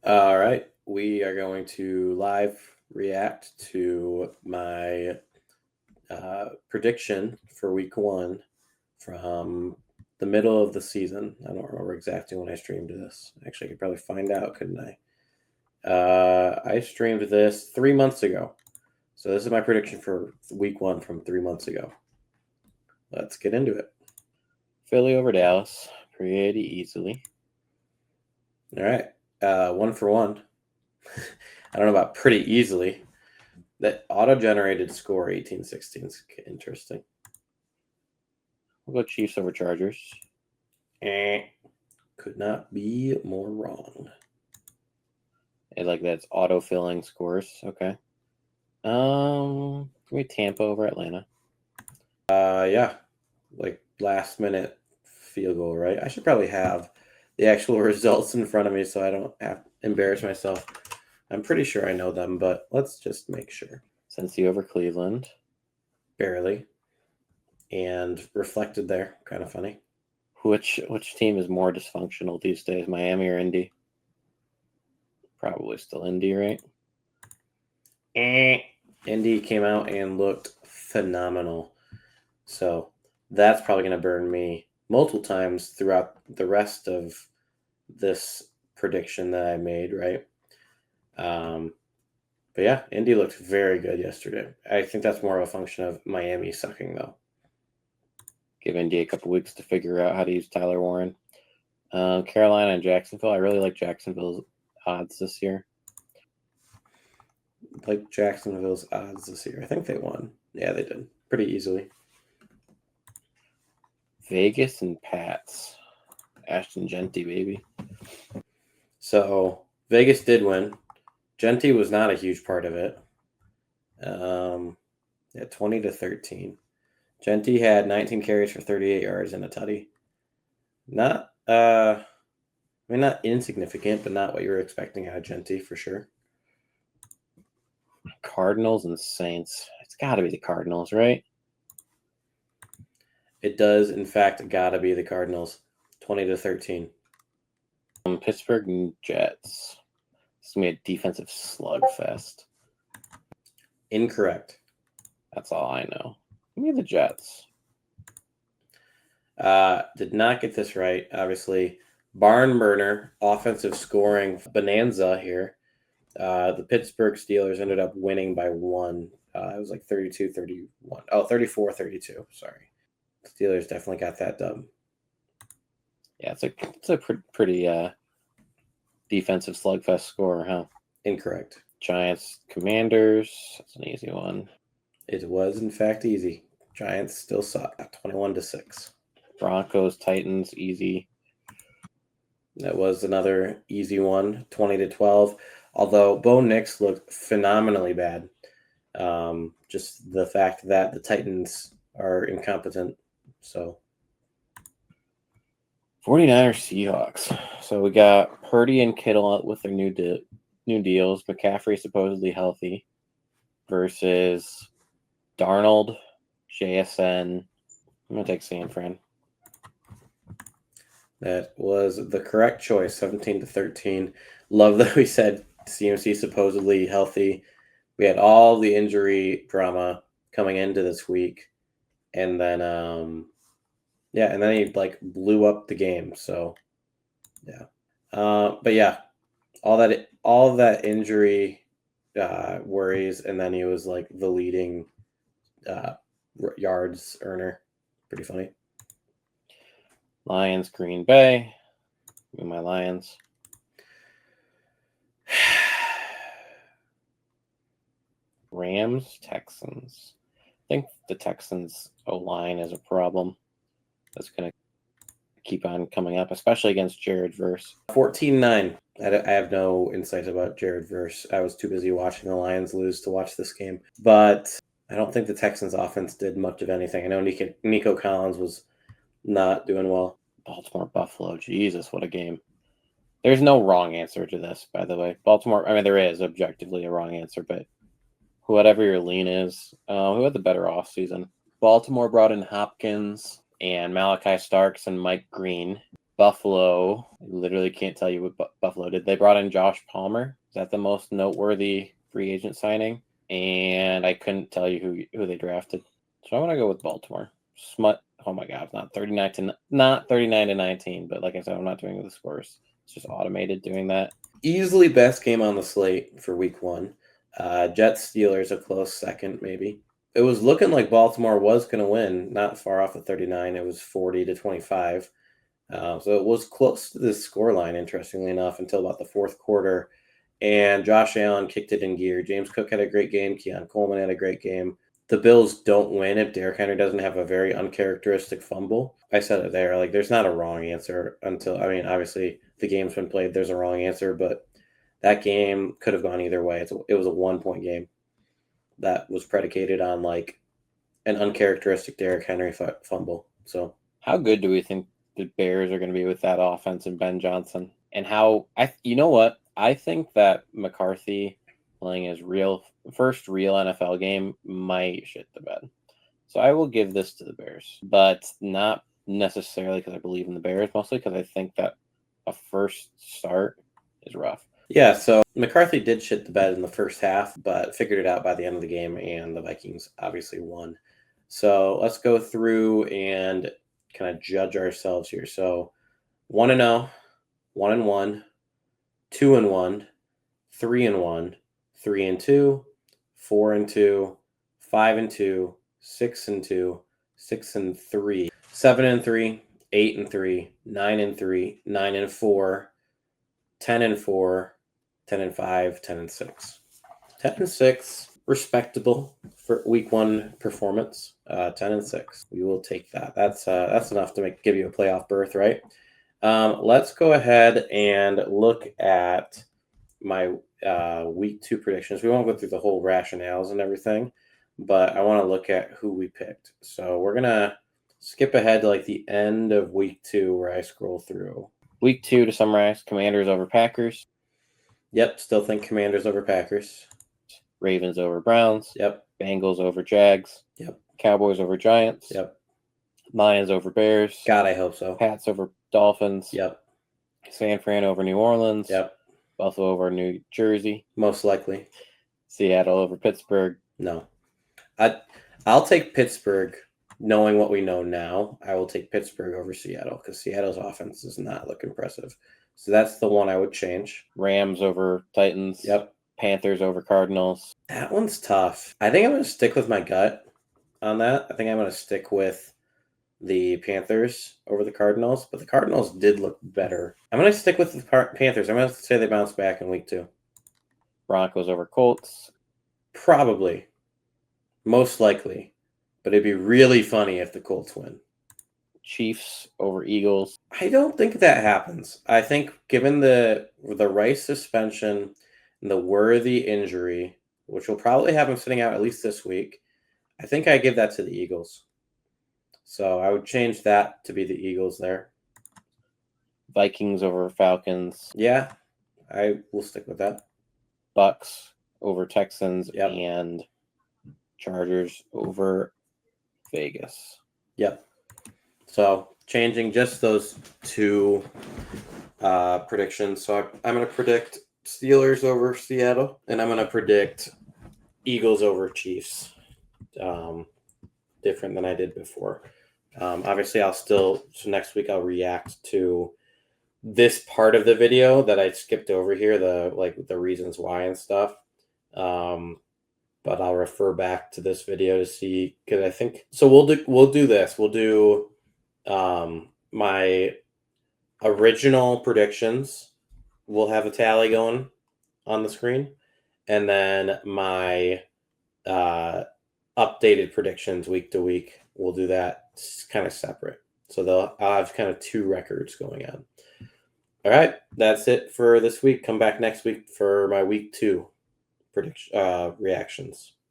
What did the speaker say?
All right, we are going to live react to my prediction for week one from the middle of the season. I don't remember exactly when I streamed this. Actually, I could probably find out, couldn't I? I streamed this 3 months ago. So this is my prediction for week one from 3 months ago. Let's get into it. Philly over Dallas pretty easily. All right, 1-for-1. I don't know about pretty easily. That auto-generated score 18-16 is interesting. We'll go Chiefs over Chargers. Could not be more wrong. That's auto-filling scores. Okay. Can we Tampa over Atlanta? Yeah, like last minute field goal, right? I should probably have the actual results in front of me so I don't have to embarrass myself. I'm pretty sure I know them, but let's just make sure. Cincy over Cleveland. Barely. And reflected there, kind of funny. Which team is more dysfunctional these days, Miami or Indy? Probably still Indy, right? Indy came out and looked phenomenal. So that's probably going to burn me multiple times throughout the rest of this prediction that I made, right? But yeah, Indy looked very good yesterday. I think that's more of a function of Miami sucking, though. Give Indy a couple weeks to figure out how to use Tyler Warren. Carolina and Jacksonville. I really like Jacksonville's odds this year. Like Jacksonville's odds this year. I think they won. Yeah, they did. Pretty easily. Vegas and Pats. Ashton Jeanty, baby. So Vegas did win. Jeanty was not a huge part of it. Yeah, 20-13. Jeanty had 19 carries for 38 yards and a tutty. Not not insignificant, but not what you were expecting out of Jeanty for sure. Cardinals and Saints. It's got to be the Cardinals, right? It does, in fact, gotta be the Cardinals. 20-13. Pittsburgh and Jets. It's gonna be a defensive slugfest. Incorrect. That's all I know. Give me the Jets. Did not get this right, obviously. Barn burner, offensive scoring bonanza here. The Pittsburgh Steelers ended up winning by one. It was like 32-31. Oh, 34-32. Sorry. Steelers definitely got that dub. Yeah, it's a pretty defensive slugfest score, huh? Incorrect. Giants, Commanders. That's an easy one. It was, in fact, easy. Giants still suck. 21-6. Broncos, Titans, easy. That was another easy one. 20-12. Although Bo Nix looked phenomenally bad. Just the fact that the Titans are incompetent. So 49ers, Seahawks. So we got Purdy and Kittle out with their new deals. McCaffrey supposedly healthy versus Darnold, JSN. I'm going to take San Fran. That was the correct choice, 17-13. Love that we said CMC supposedly healthy. We had all the injury drama coming into this week. And then, and then he blew up the game. So, yeah. But yeah, all that injury worries, and then he was like the leading yards earner. Pretty funny. Lions, Green Bay. Give me my Lions. Rams, Texans. I think the Texans O-line is a problem. That's going to keep on coming up, especially against Jared Verse. 14-9. I have no insight about Jared Verse. I was too busy watching the Lions lose to watch this game. But I don't think the Texans offense did much of anything. I know Nico Collins was not doing well. Baltimore, Buffalo. Jesus, what a game. There's no wrong answer to this, by the way. Baltimore, I mean, there is objectively a wrong answer, but whatever your lean is, who had the better offseason? Baltimore brought in Hopkins and Malachi Starks and Mike Green. Buffalo. I literally can't tell you what Buffalo did. They brought in Josh Palmer. Is that the most noteworthy free agent signing? And I couldn't tell you who they drafted. So I'm gonna go with Baltimore. Smut. Oh my God, not 39 to 19, but like I said, I'm not doing the scores. It's just automated doing that. Easily best game on the slate for week 1. Jets Steelers a close second, maybe. It was looking like Baltimore was going to win, not far off of 39. It was 40 to 25. So it was close to the scoreline, interestingly enough, until about the fourth quarter. And Josh Allen kicked it in gear. James Cook had a great game. Keon Coleman had a great game. The Bills don't win if Derrick Henry doesn't have a very uncharacteristic fumble. I said it there. Like, there's not a wrong answer until, I mean, obviously the game's been played. There's a wrong answer, but that game could have gone either way. It was a 1-point game that was predicated on like an uncharacteristic Derrick Henry fumble. So how good do we think the Bears are going to be with that offense and Ben Johnson? And you know what? I think that McCarthy playing his first real NFL game might shit the bed. So I will give this to the Bears, but not necessarily because I believe in the Bears, mostly because I think that a first start is rough. Yeah, so McCarthy did shit the bed in the first half, but figured it out by the end of the game, and the Vikings obviously won. So let's go through and kind of judge ourselves here. So 1-0, 1-1, 2-1, 3-1, 3-2, 4-2, 5-2, 6-2, 6-3, 7-3, 8-3, 9-3, 9-4, 10-4, 10-5, 10-6. 10-6, respectable for week 1 performance. 10-6. We will take that. That's enough to give you a playoff berth, right? Let's go ahead and look at my week 2 predictions. We won't go through the whole rationales and everything, but I want to look at who we picked. So we're gonna skip ahead to like the end of week 2 where I scroll through. Week 2, to summarize: Commanders over Packers. Yep, still think Commanders over Packers. Ravens over Browns. Yep. Bengals over Jags. Yep. Cowboys over Giants. Yep. Lions over Bears. God, I hope so. Pats over Dolphins. Yep. San Fran over New Orleans. Yep. Buffalo over New Jersey. Most likely. Seattle over Pittsburgh. No. I'll take Pittsburgh. Knowing what we know now, I will take Pittsburgh over Seattle because Seattle's offense does not look impressive. So that's the one I would change. Rams over Titans. Yep. Panthers over Cardinals. That one's tough. I think I'm going to stick with my gut on that. I think I'm going to stick with the Panthers over the Cardinals, but the Cardinals did look better. I'm going to stick with the Panthers. I'm going to say they bounce back in week 2. Broncos over Colts. Probably. Most likely. But it'd be really funny if the Colts win. Chiefs over Eagles. I don't think that happens. I think given the Rice suspension and the Worthy injury, which will probably have him sitting out at least this week, I think I give that to the Eagles. So I would change that to be the Eagles there. Vikings over Falcons. Yeah, I will stick with that. Bucks over Texans. Yep. And Chargers over Vegas. Yep. So changing just those 2 predictions. So I'm going to predict Steelers over Seattle, and I'm going to predict Eagles over Chiefs. Different than I did before. Obviously, so next week I'll react to this part of the video that I skipped over here, the reasons why and stuff. But I'll refer back to this video to see, because I think so. We'll do this. We'll do my original predictions. We'll have a tally going on the screen, and then my updated predictions week to week. We'll do that kind of separate. So I'll have kind of 2 records going on. All right, that's it for this week. Come back next week for my week 2 prediction reactions.